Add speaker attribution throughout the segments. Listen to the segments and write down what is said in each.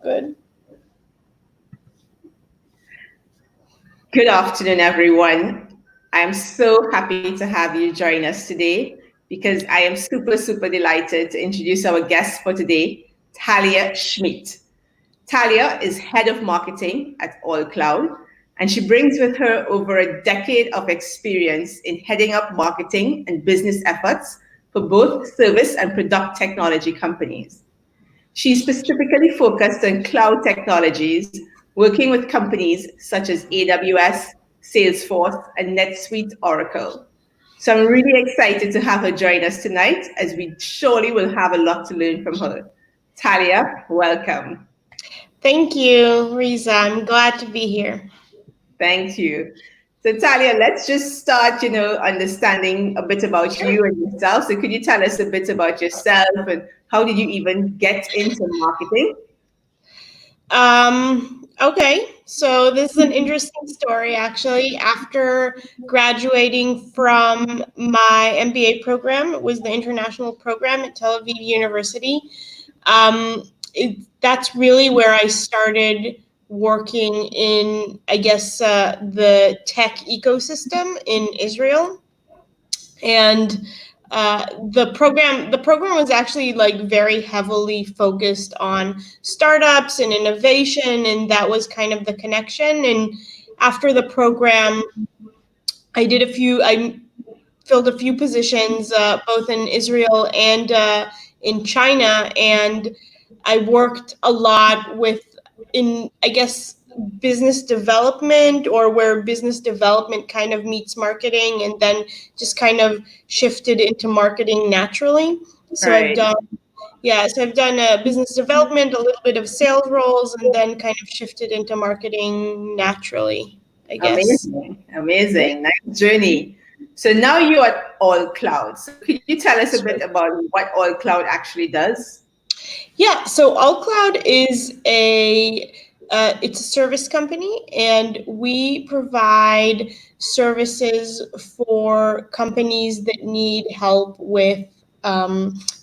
Speaker 1: Good.
Speaker 2: Good afternoon, everyone. I'm so happy to have you join us today because I am super delighted to introduce our guest for today, Talia Schmidt. Talia is head of marketing at AllCloud, and she brings with her over a decade of experience in heading up marketing and business efforts for both service and product technology companies. She specifically focused on cloud technologies, working with companies such as AWS, Salesforce, and NetSuite Oracle. So I'm really excited to have her join us tonight as we surely will have a lot to learn from her. Talia, welcome.
Speaker 1: Thank you, Riza. I'm glad to be here.
Speaker 2: Thank you. So Talia, let's just start, understanding a bit about you and yourself. So could you tell us a bit about yourself and how did you even get into marketing?
Speaker 1: Okay, so this is an interesting story, actually. After graduating from my MBA program, it was the international program at Tel Aviv University. That's really where I started working in, I guess, the tech ecosystem in Israel. And the program was actually like very heavily focused on startups and innovation, and that was kind of the connection. And after the program, I filled a few positions both in Israel and in China, and I worked a lot in, I guess, business development, or where business development kind of meets marketing, and then just kind of shifted into marketing naturally. So
Speaker 2: Right.
Speaker 1: I've done business development, a little bit of sales roles, and then kind of shifted into marketing naturally, I guess.
Speaker 2: Amazing. Nice journey. So now you're at AllCloud. So could you tell us a bit about what AllCloud actually does?
Speaker 1: Yeah, so AllCloud is it's a service company, and we provide services for companies that need help with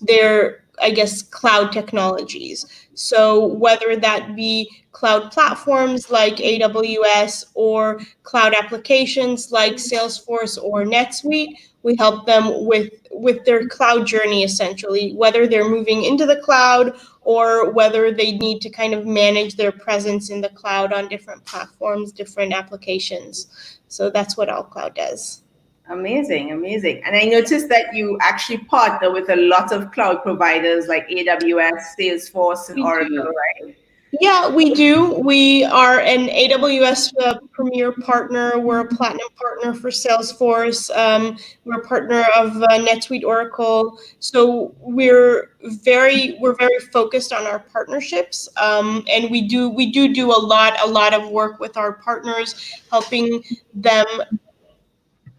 Speaker 1: their, I guess, cloud technologies. So whether that be cloud platforms like AWS or cloud applications like Salesforce or NetSuite, we help them with their cloud journey, essentially, whether they're moving into the cloud or whether they need to kind of manage their presence in the cloud on different platforms, different applications. So that's what AllCloud does.
Speaker 2: Amazing. And I noticed that you actually partner with a lot of cloud providers like AWS, Salesforce, and
Speaker 1: We
Speaker 2: Oracle,
Speaker 1: do.
Speaker 2: right?
Speaker 1: Yeah, we do. We are an AWS Premier partner. We're a platinum partner for Salesforce. We're a partner of NetSuite Oracle. So we're very focused on our partnerships, and we do a lot of work with our partners, helping them,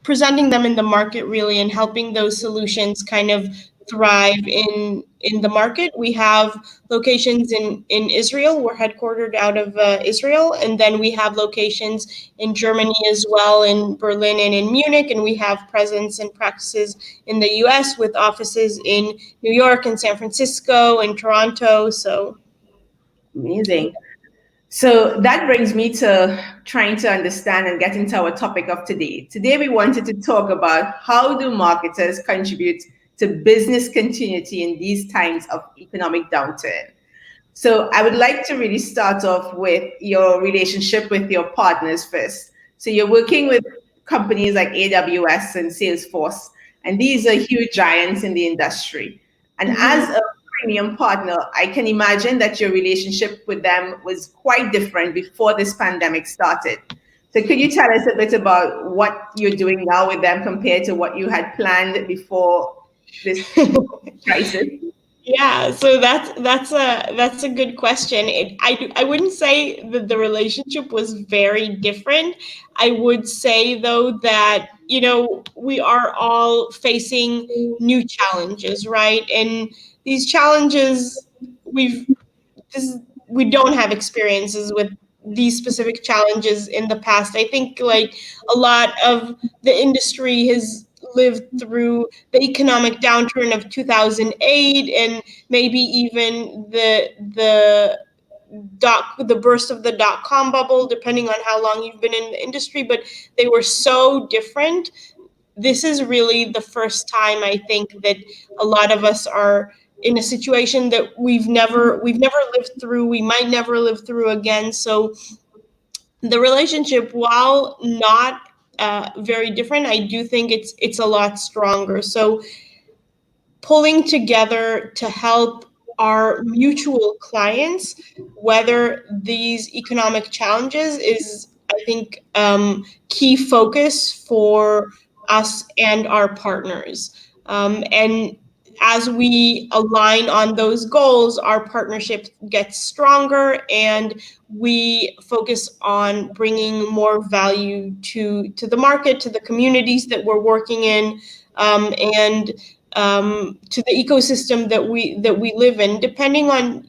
Speaker 1: presenting them in the market, really, and helping those solutions kind of thrive in the market. We have locations in Israel. We're headquartered out of Israel, and then we have locations in Germany as well, in Berlin and in Munich, and we have presence and practices in the US with offices in New York and San Francisco and Toronto. So
Speaker 2: Amazing. So that brings me to trying to understand and get into our topic of today. Today, we wanted to talk about how do marketers contribute to business continuity in these times of economic downturn. So I would like to really start off with your relationship with your partners first. So you're working with companies like AWS and Salesforce, and these are huge giants in the industry. And as a premium partner, I can imagine that your relationship with them was quite different before this pandemic started. So could you tell us a bit about what you're doing now with them compared to what you had planned before this crisis?
Speaker 1: Yeah, so that's a good question. I wouldn't say that the relationship was very different. I would say, though, that we are all facing new challenges, right? And these challenges, we've this we don't have experiences with these specific challenges in the past. I think like a lot of the industry has lived through the economic downturn of 2008, and maybe even the burst of the dot-com bubble, depending on how long you've been in the industry, but they were so different. This is really the first time I think that a lot of us are in a situation that we've never lived through. We might never live through again. So the relationship, while not very different, I do think it's a lot stronger. So pulling together to help our mutual clients weather these economic challenges is, I think, key focus for us and our partners. And as we align on those goals, our partnership gets stronger, and we focus on bringing more value to the market, to the communities that we're working in, and to the ecosystem that we live in, depending on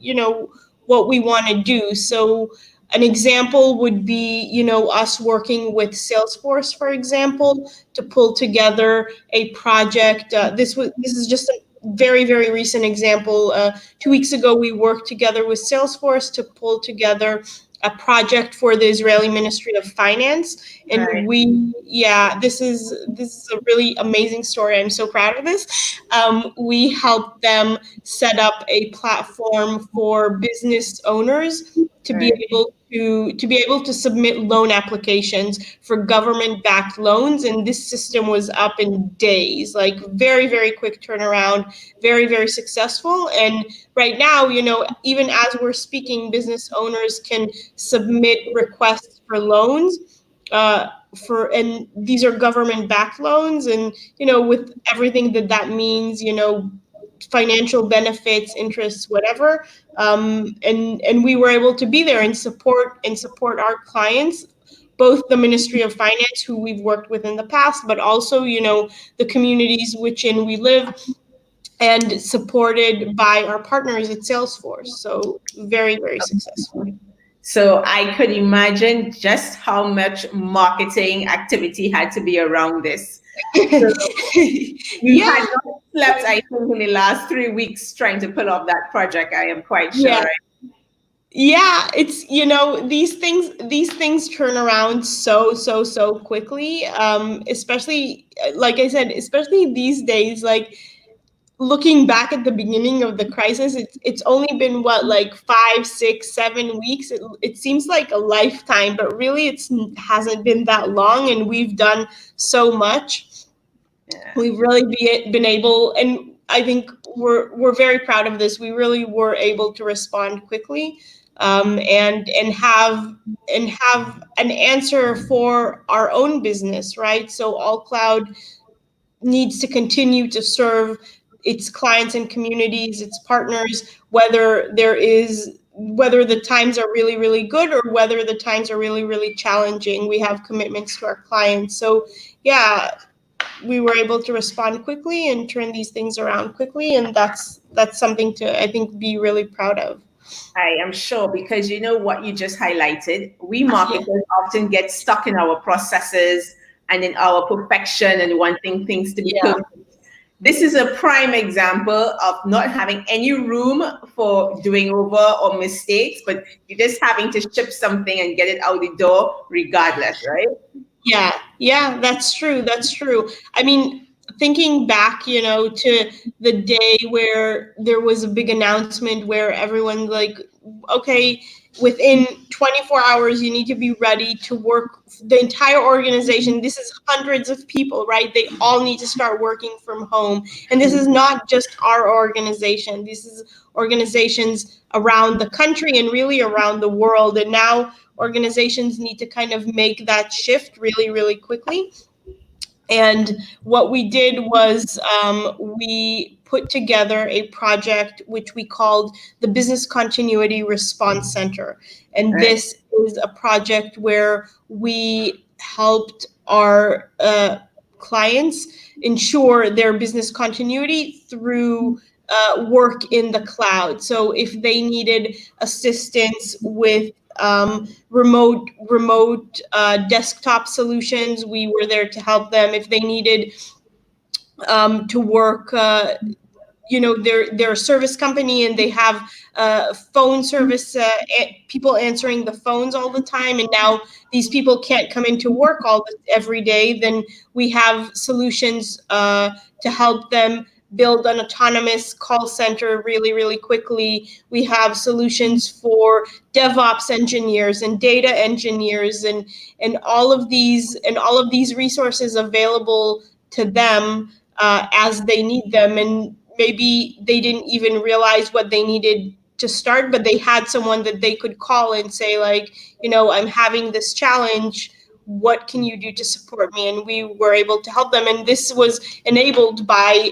Speaker 1: what we want to do. So an example would be us working with Salesforce, for example, to pull together a project. This is just a very recent example. 2 weeks ago, we worked together with Salesforce to pull together a project for the Israeli Ministry of Finance, and
Speaker 2: Right.
Speaker 1: this is a really amazing story. I'm so proud of this. We helped them set up a platform for business owners to be
Speaker 2: Right.
Speaker 1: able to submit loan applications for government-backed loans, and this system was up in days, like very quick turnaround, very successful. And right now, even as we're speaking, business owners can submit requests for loans, and these are government-backed loans, and with everything that means, financial benefits, interests, whatever. And we were able to be there and support our clients, both the Ministry of Finance, who we've worked with in the past, but also the communities within we live, and supported by our partners at Salesforce. So very successful.
Speaker 2: So I could imagine just how much marketing activity had to be around this. So you
Speaker 1: Yeah,
Speaker 2: had not slept, I think, in the last 3 weeks trying to pull off that project. I am quite sure,
Speaker 1: yeah.
Speaker 2: right?
Speaker 1: Yeah, it's these things turn around so quickly. Especially, like I said, especially these days. Like, looking back at the beginning of the crisis, it's only been what, like 5, 6, 7 weeks. It seems like a lifetime, but really it hasn't been that long, and we've done so much.
Speaker 2: Yeah.
Speaker 1: We've really been able, and I think we're very proud of this. We really were able to respond quickly, and have an answer for our own business, right? So AllCloud needs to continue to serve its clients and communities, its partners, whether the times are really good, or whether the times are really challenging. We have commitments to our clients. So yeah, we were able to respond quickly and turn these things around quickly, and that's something to, I think, be really proud of.
Speaker 2: I am sure, because you know what you just highlighted. We
Speaker 1: Yeah,
Speaker 2: marketers often get stuck in our processes and in our perfection and wanting things to be
Speaker 1: yeah,
Speaker 2: perfect. This is a prime example of not having any room for doing over or mistakes, but you're just having to ship something and get it out the door regardless, right?
Speaker 1: yeah, that's true. I mean, thinking back, to the day where there was a big announcement where everyone, like, okay, within 24 hours you need to be ready to work. The entire organization, this is hundreds of people, right? They all need to start working from home, and this is not just our organization. This is organizations around the country and really around the world. And now organizations need to kind of make that shift really quickly. And what we did was, we put together a project which we called the Business Continuity Response Center. And
Speaker 2: Right.
Speaker 1: this is a project where we helped our clients ensure their business continuity through work in the cloud. So if they needed assistance with remote desktop solutions, we were there to help them. If they needed to work they're a service company and they have phone service, people answering the phones all the time, and now these people can't come into work every day, then we have solutions to help them build an autonomous call center really, really quickly. We have solutions for DevOps engineers and data engineers and all of these resources available to them as they need them. And maybe they didn't even realize what they needed to start, but they had someone that they could call and say, like, I'm having this challenge. What can you do to support me? And we were able to help them. And this was enabled by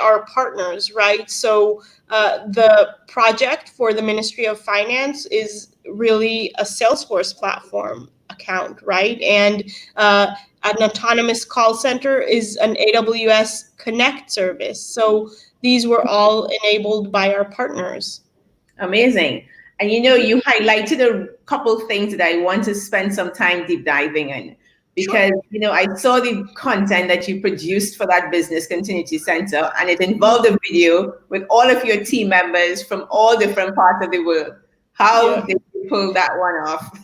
Speaker 1: our partners, right? So the project for the Ministry of Finance is really a Salesforce platform account, right? And an autonomous call center is an AWS Connect service. So these were all enabled by our partners.
Speaker 2: Amazing. And you highlighted a couple things that I want to spend some time deep diving in, because I saw the content that you produced for that business continuity center, and it involved a video with all of your team members from all different parts of the world. How did you pull that one off?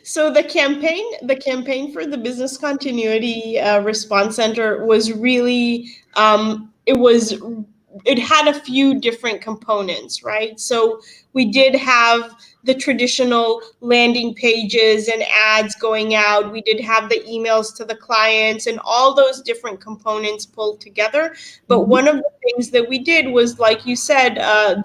Speaker 1: So the campaign for the business continuity response center was really it had a few different components, right? So we did have the traditional landing pages and ads going out. We did have the emails to the clients and all those different components pulled together. But one of the things that we did was, like you said,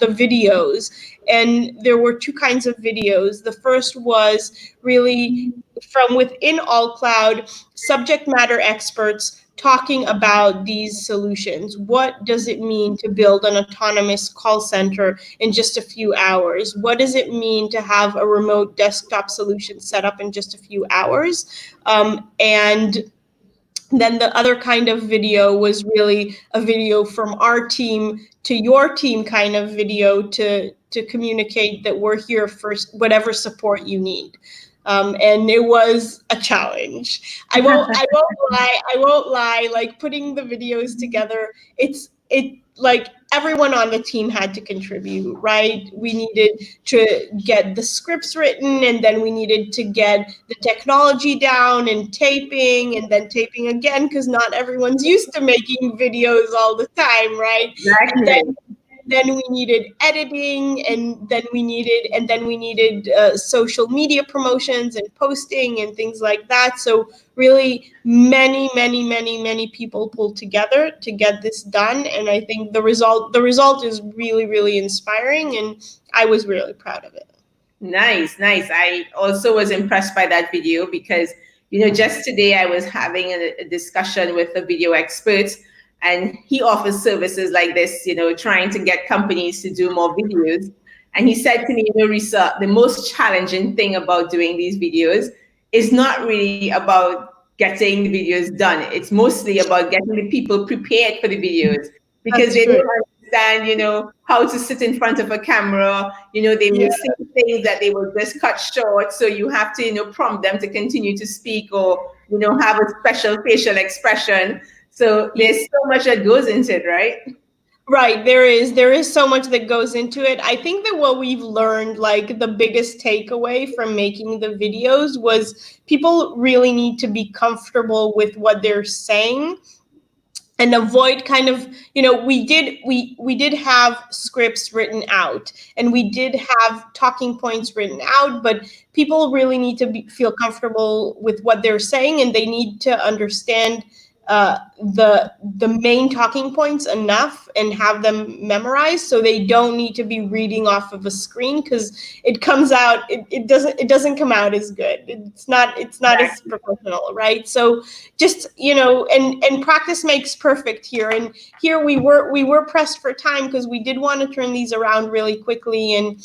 Speaker 1: the videos. And there were two kinds of videos. The first was really from within AllCloud, subject matter experts talking about these solutions. What does it mean to build an autonomous call center in just a few hours? What does it mean to have a remote desktop solution set up in just a few hours? And then the other kind of video was really a video from our team to your team kind of video to communicate that we're here for whatever support you need. And it was a challenge. I won't lie. Like, putting the videos together, it like everyone on the team had to contribute, right? We needed to get the scripts written, and then we needed to get the technology down and taping, and then taping again, because not everyone's used to making videos all the time, right?
Speaker 2: Exactly.
Speaker 1: Then we needed editing, and then we needed social media promotions and posting and things like that. So really many people pulled together to get this done. And I think the result is really, really inspiring, and I was really proud of it.
Speaker 2: Nice. I also was impressed by that video because, just today I was having a discussion with a video expert, and he offers services like this, trying to get companies to do more videos. And he said to me, Risa, the most challenging thing about doing these videos is not really about getting the videos done. It's mostly about getting the people prepared for the videos, because they don't understand, how to sit in front of a camera. They will say things that they will just cut short. So you have to, prompt them to continue to speak, or, have a special facial expression. So there's so much that goes into it, right?
Speaker 1: Right. There is so much that goes into it. I think that what we've learned, like the biggest takeaway from making the videos, was people really need to be comfortable with what they're saying and avoid kind of, we did have scripts written out, and we did have talking points written out, but people really need to feel comfortable with what they're saying, and they need to understand the main talking points enough and have them memorized, so they don't need to be reading off of a screen, because it comes out, it doesn't come out as good. It's not as professional, right? So just, and practice makes perfect here. And here we were pressed for time because we did want to turn these around really quickly, and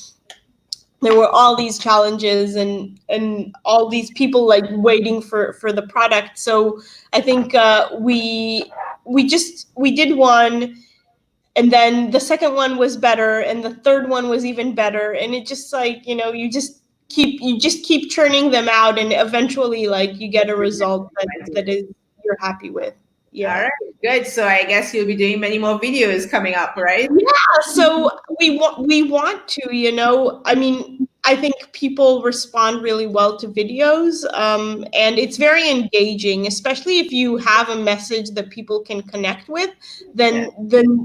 Speaker 1: there were all these challenges and all these people like waiting for the product. So I think we did one, and then the second one was better, and the third one was even better, and it just like, you just keep churning them out, and eventually like you get a result that is you're happy with. Yeah.
Speaker 2: All right. Good. So I guess you'll be doing many more videos coming up, right?
Speaker 1: Yeah, so we want to, I mean, I think people respond really well to videos, and it's very engaging, especially if you have a message that people can connect with.
Speaker 2: Yeah.
Speaker 1: Then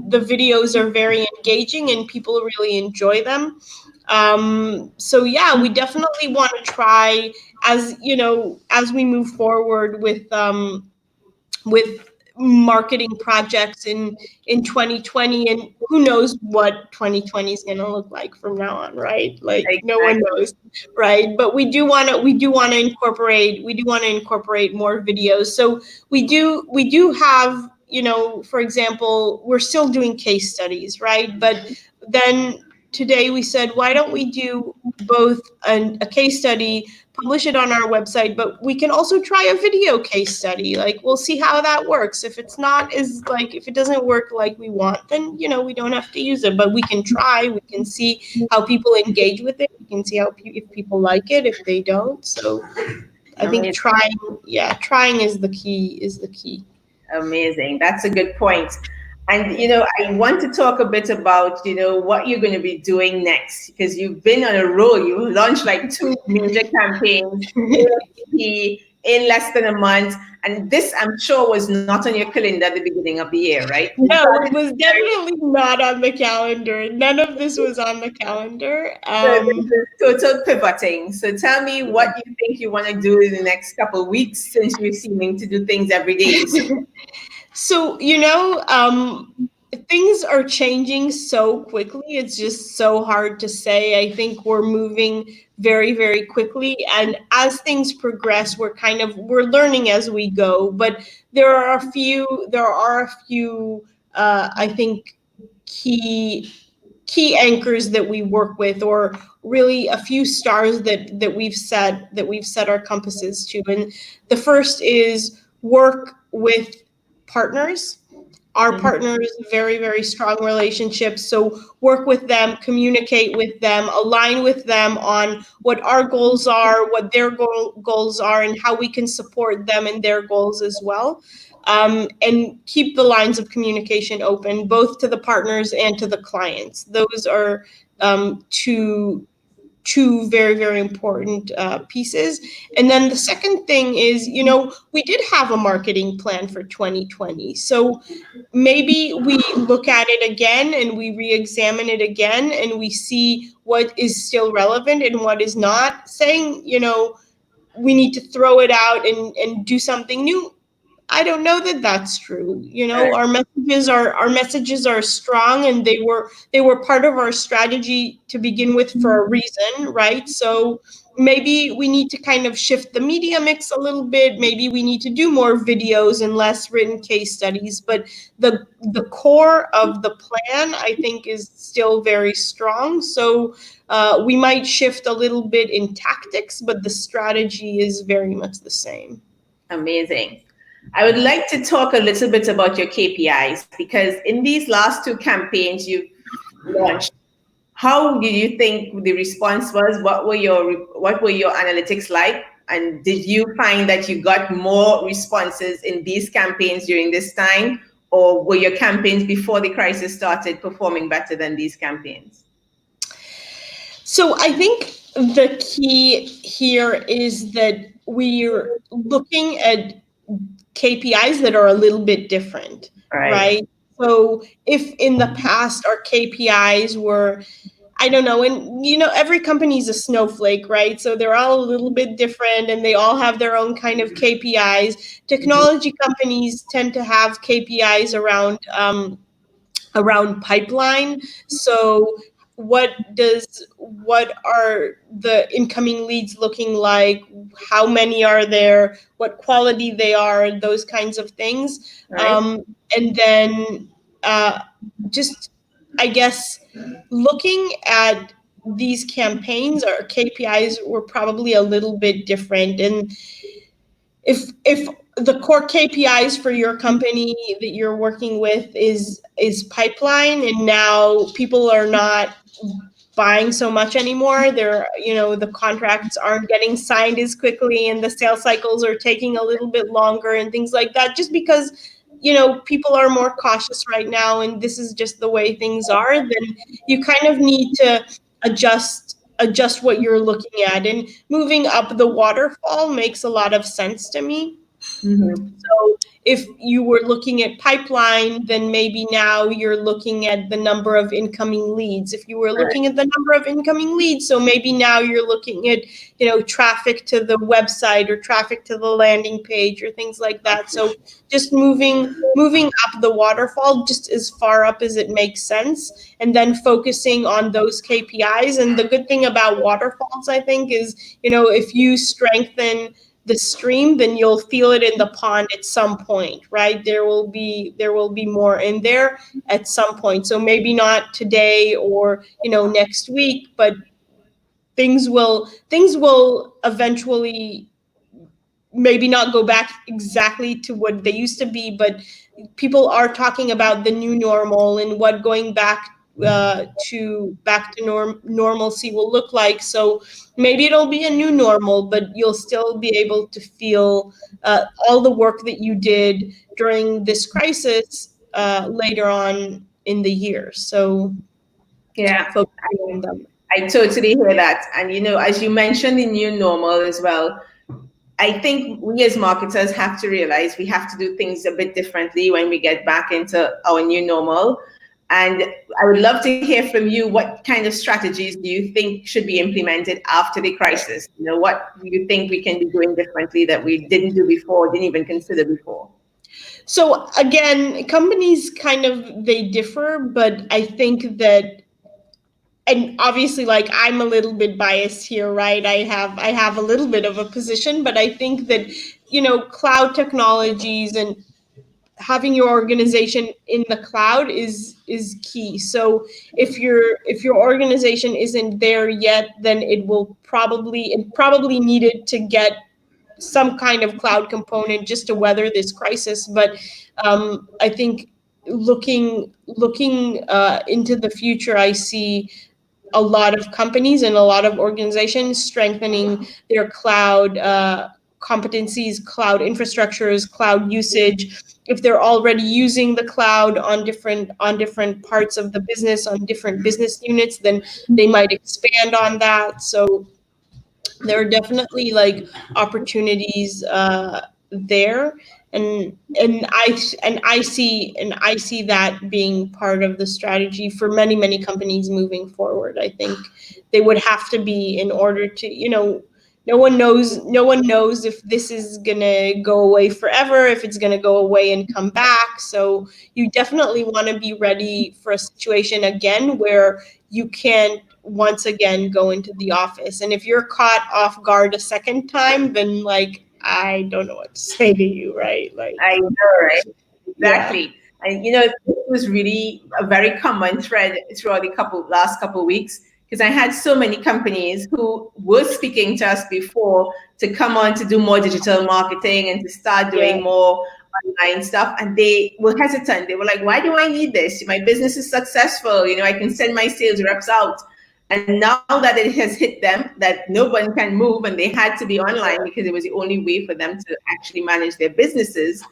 Speaker 1: the videos are very engaging, and people really enjoy them. So yeah, we definitely want to try, as we move forward with marketing projects in 2020, and who knows what 2020 is going to look like from now on, right? Like no one
Speaker 2: Exactly.
Speaker 1: knows, right? But we do want to incorporate more videos. So we do have, for example, we're still doing case studies, right? But then today we said, why don't we do both a case study, publish it on our website, but we can also try a video case study. Like, we'll see how that works. If it's not is like, if it doesn't work like we want, then we don't have to use it, but we can try. We can see how people engage with it. We can see if people like it, if they don't. So I think
Speaker 2: Amazing.
Speaker 1: trying is the key.
Speaker 2: Amazing. That's a good point. And I want to talk a bit about what you're going to be doing next, because you've been on a roll. You launched like two major campaigns in less than a month, and this, I'm sure, was not on your calendar at the beginning of the year, right? You
Speaker 1: No, it
Speaker 2: started
Speaker 1: was definitely not on the calendar. None of this was on the calendar.
Speaker 2: so this is total pivoting. So tell me what you think you want to do in the next couple of weeks, since you're seeming to do things every day.
Speaker 1: So, things are changing so quickly. It's just so hard to say. I think we're moving very, very quickly. And as things progress, we're learning as we go. But there are a few, I think, key anchors that we work with, or really a few stars that we've set our compasses to. And the first is work with partners. Our
Speaker 2: Mhm.
Speaker 1: partners, very, very strong relationships. So work with them, communicate with them, align with them on what our goals are, what their goals are, and how we can support them in their goals as well. And keep the lines of communication open, both to the partners and to the clients. Those are two very, very important pieces. And then the second thing is, we did have a marketing plan for 2020. So maybe we look at it again and we re-examine it again, and we see what is still relevant and what is not. Saying, we need to throw it out and do something new, I don't know that that's true. Our messages are strong, and they were part of our strategy to begin with for a reason, right? So maybe we need to kind of shift the media mix a little bit. Maybe we need to do more videos and less written case studies. But the core of the plan, I think, is still very strong. So we might shift a little bit in tactics, but the strategy is very much the same.
Speaker 2: Amazing. I would like to talk a little bit about your KPIs, because in these last two campaigns you've launched, how did you think the response was? What were your analytics like? And did you find that you got more responses in these campaigns during this time, or were your campaigns before the crisis started performing better than these campaigns?
Speaker 1: So I think the key here is that we're looking at KPIs that are a little bit different,
Speaker 2: Right.
Speaker 1: right? So if in the past our KPIs were, I don't know, and every company is a snowflake, right? So they're all a little bit different, and they all have their own kind of KPIs. Technology companies tend to have KPIs around pipeline. So what are the incoming leads looking like? How many are there? What quality they are? Those kinds of things.
Speaker 2: Right.
Speaker 1: And then just, I guess, looking at these campaigns, or KPIs were probably a little bit different. And if the core KPIs for your company that you're working with is pipeline, and now people are not buying so much anymore, the contracts aren't getting signed as quickly, and the sales cycles are taking a little bit longer and things like that, just because people are more cautious right now, and this is just the way things are, then you kind of need to adjust what you're looking at. And moving up the waterfall makes a lot of sense to me.
Speaker 2: Mm-hmm.
Speaker 1: So if you were looking at pipeline, then maybe now you're looking at the number of incoming leads. If you were looking at the number of incoming leads, so maybe now you're looking at, traffic to the website or traffic to the landing page or things like that. So just moving up the waterfall just as far up as it makes sense, and then focusing on those KPIs. And the good thing about waterfalls, I think, is, if you strengthen the stream, then you'll feel it in the pond at some point, right? There will be more in there at some point. So maybe not today or next week, but things will eventually maybe not go back exactly to what they used to be, but people are talking about the new normal and what going back to normalcy will look like. So maybe it'll be a new normal, but you'll still be able to feel all the work that you did during this crisis later on in the year. So
Speaker 2: Yeah,
Speaker 1: focusing on them.
Speaker 2: I totally hear that. And as you mentioned, the new normal as well. I think we as marketers have to realize we have to do things a bit differently when we get back into our new normal. And I would love to hear from you. What kind of strategies do you think should be implemented after the crisis? What do you think we can be doing differently that we didn't do before, didn't even consider before?
Speaker 1: So again, companies they differ, but I think that, and obviously, like, I'm a little bit biased here, right? I have a little bit of a position, but I think that cloud technologies and having your organization in the cloud is key. So if your organization isn't there yet, then it probably needed to get some kind of cloud component just to weather this crisis. But I think looking into the future, I see a lot of companies and a lot of organizations strengthening their cloud competencies, cloud infrastructures, cloud usage. If they're already using the cloud on different parts of the business, on different business units, then they might expand on that. So there are definitely like opportunities there, and I see that being part of the strategy for many companies moving forward. I think they would have to be, in order to, no one knows if this is gonna go away forever, if it's gonna go away and come back. So you definitely want to be ready for a situation again where you can't once again go into the office. And if you're caught off guard a second time, then, like, I don't know what to say to you, right? Like,
Speaker 2: I know, right?
Speaker 1: yeah,
Speaker 2: Exactly. And this was really a very common thread throughout the last couple of weeks, because I had so many companies who were speaking to us before to come on to do more digital marketing and to start
Speaker 1: yeah,
Speaker 2: doing more online stuff, and they were hesitant. They were like, "Why do I need this? My business is successful. I can send my sales reps out." And now that it has hit them that no one can move and they had to be online because it was the only way for them to actually manage their businesses,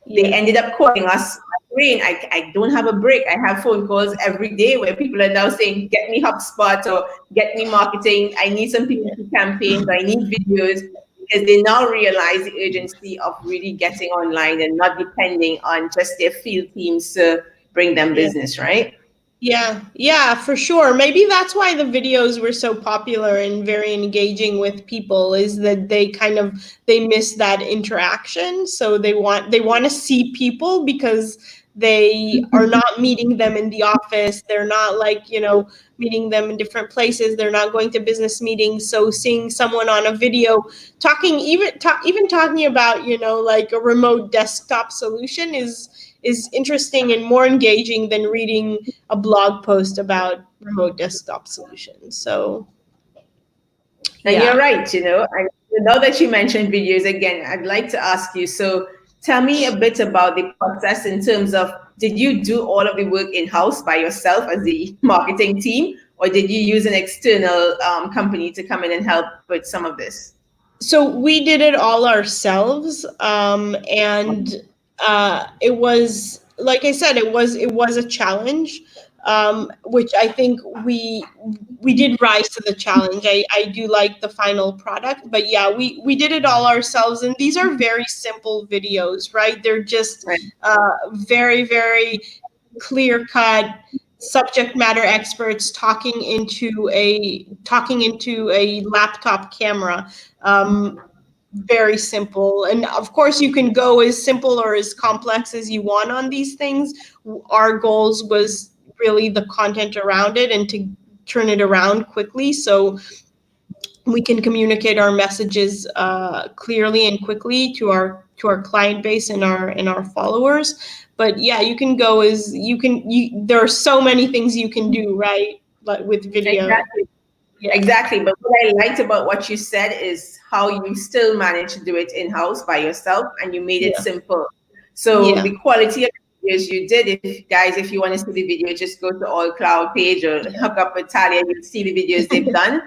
Speaker 2: they
Speaker 1: yeah,
Speaker 2: ended up calling us. I don't have a break. I have phone calls every day where people are now saying, "Get me HubSpot or get me marketing. I need some
Speaker 1: yeah,
Speaker 2: PPC campaigns. I need videos," because they now realize the urgency of really getting online and not depending on just their field teams to bring them
Speaker 1: yeah.
Speaker 2: business, right?
Speaker 1: Yeah, for sure. Maybe that's why the videos were so popular and very engaging with people, is that they miss that interaction. So they want to see people, because they are not meeting them in the office. They're not, like, meeting them in different places. They're not going to business meetings. So seeing someone on a video talking, even talking about, like, a remote desktop solution is interesting and more engaging than reading a blog post about remote desktop solutions. So
Speaker 2: And you're
Speaker 1: yeah.
Speaker 2: right, and now that you mentioned videos again, I'd like to ask you, so tell me a bit about the process in terms of, did you do all of the work in-house by yourself as the marketing team, or did you use an external company to come in and help with some of this?
Speaker 1: So we did it all ourselves, and it was, like I said, it was a challenge, which I think we did rise to the challenge. I do like the final product, but yeah, we did it all ourselves, and these are very simple videos, right? They're just
Speaker 2: Right.
Speaker 1: very, very clear cut subject matter experts talking into a laptop camera. Very simple, and of course you can go as simple or as complex as you want on these things. Our goals was really the content around it and to turn it around quickly, so we can communicate our messages clearly and quickly to our client base and our followers. But yeah, you can go as there are so many things you can do, right? Like with video.
Speaker 2: Exactly.
Speaker 1: Yeah.
Speaker 2: Exactly. But what I liked about what you said is how you still managed to do it in house by yourself and you made it
Speaker 1: Yeah.
Speaker 2: simple. So
Speaker 1: Yeah.
Speaker 2: the quality of the videos you did, if you want to see the video, just go to AllCloud page or hook up with Talia, you'll see the videos they've done.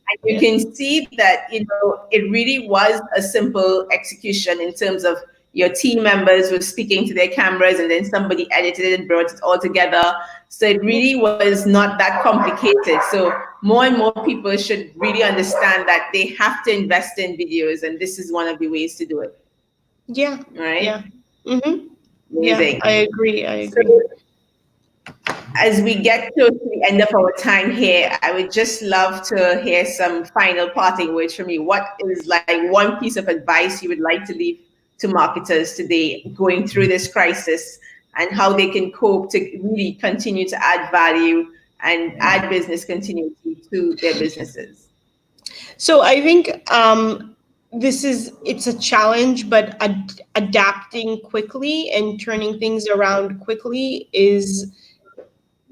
Speaker 2: And you
Speaker 1: Yeah.
Speaker 2: can see that, it really was a simple execution in terms of your team members were speaking to their cameras and then somebody edited it and brought it all together. So it really was not that complicated. So more and more people should really understand that they have to invest in videos, and this is one of the ways to do it.
Speaker 1: Yeah.
Speaker 2: Right?
Speaker 1: Yeah. Mm-hmm. Yeah,
Speaker 2: Amazing.
Speaker 1: I agree. I
Speaker 2: So
Speaker 1: agree.
Speaker 2: as we get close to the end of our time here, I would just love to hear some final parting words from you. What is like one piece of advice you would like to leave to marketers today going through this crisis and how they can cope to really continue to add value and add business continuity to their businesses?
Speaker 1: So I think it's a challenge, but adapting quickly and turning things around quickly is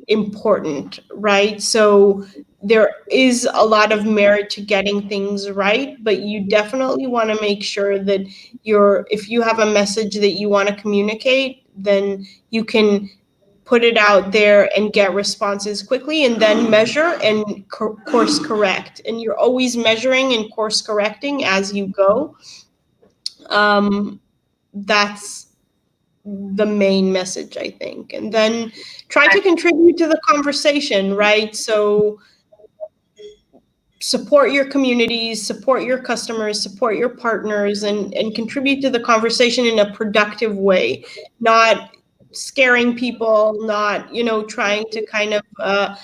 Speaker 1: important, right? So there is a lot of merit to getting things right, but you definitely want to make sure that if you have a message that you want to communicate, then you can put it out there and get responses quickly and then measure and course correct. And you're always measuring and course correcting as you go. That's the main message, I think. And then try to contribute to the conversation, right? So support your communities, support your customers, support your partners, and contribute to the conversation in a productive way, not scaring people, not, trying to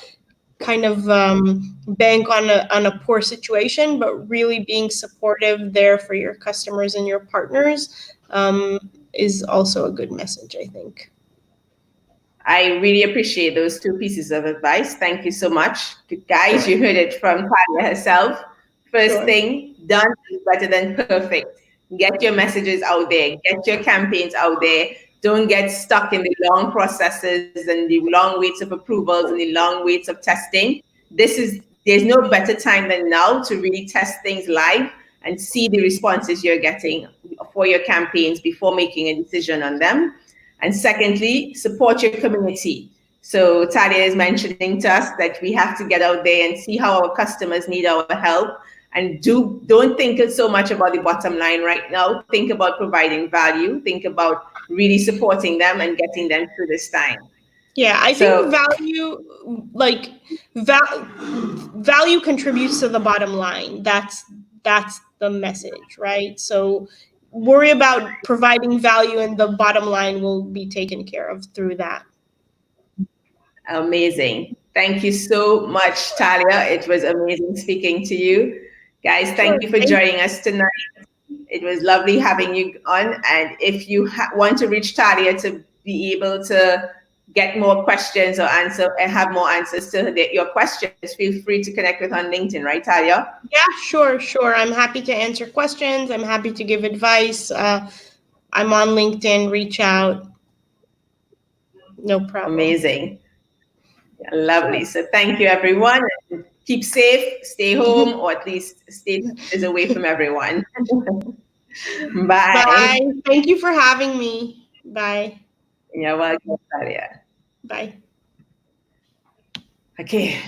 Speaker 1: bank on a poor situation, but really being supportive there for your customers and your partners is also a good message, I think.
Speaker 2: I really appreciate those two pieces of advice. Thank you so much. Guys,
Speaker 1: Sure.
Speaker 2: you heard it from Talia herself. First
Speaker 1: Sure.
Speaker 2: thing, done is better than perfect. Get your messages out there, get your campaigns out there. Don't get stuck in the long processes and the long waits of approvals and the long waits of testing. There's no better time than now to really test things live and see the responses you're getting for your campaigns before making a decision on them. And secondly, support your community. So Talia is mentioning to us that we have to get out there and see how our customers need our help. And don't think so much about the bottom line right now. Think about providing value. Think about really supporting them and getting them through this time.
Speaker 1: Yeah, I think
Speaker 2: So
Speaker 1: value contributes to the bottom line. That's the message, right? So worry about providing value, and the bottom line will be taken care of through that.
Speaker 2: amazing. Thank you so much, Talia. It was amazing speaking to you. Guys,
Speaker 1: Sure.
Speaker 2: thank you for joining us tonight. It was lovely having you on. And if you want to reach Talia to be able to get more questions or answer and have more answers to your questions, feel free to connect with her on LinkedIn, right, Talia?
Speaker 1: Yeah, sure. I'm happy to answer questions. I'm happy to give advice. I'm on LinkedIn. Reach out. No problem.
Speaker 2: Amazing. Lovely.
Speaker 1: Sure.
Speaker 2: So thank you, everyone. Keep safe, stay home, or at least stay away from everyone.
Speaker 1: Bye.
Speaker 2: Bye.
Speaker 1: Thank you for having me. Bye.
Speaker 2: You're welcome, Talia.
Speaker 1: Bye.
Speaker 2: Okay.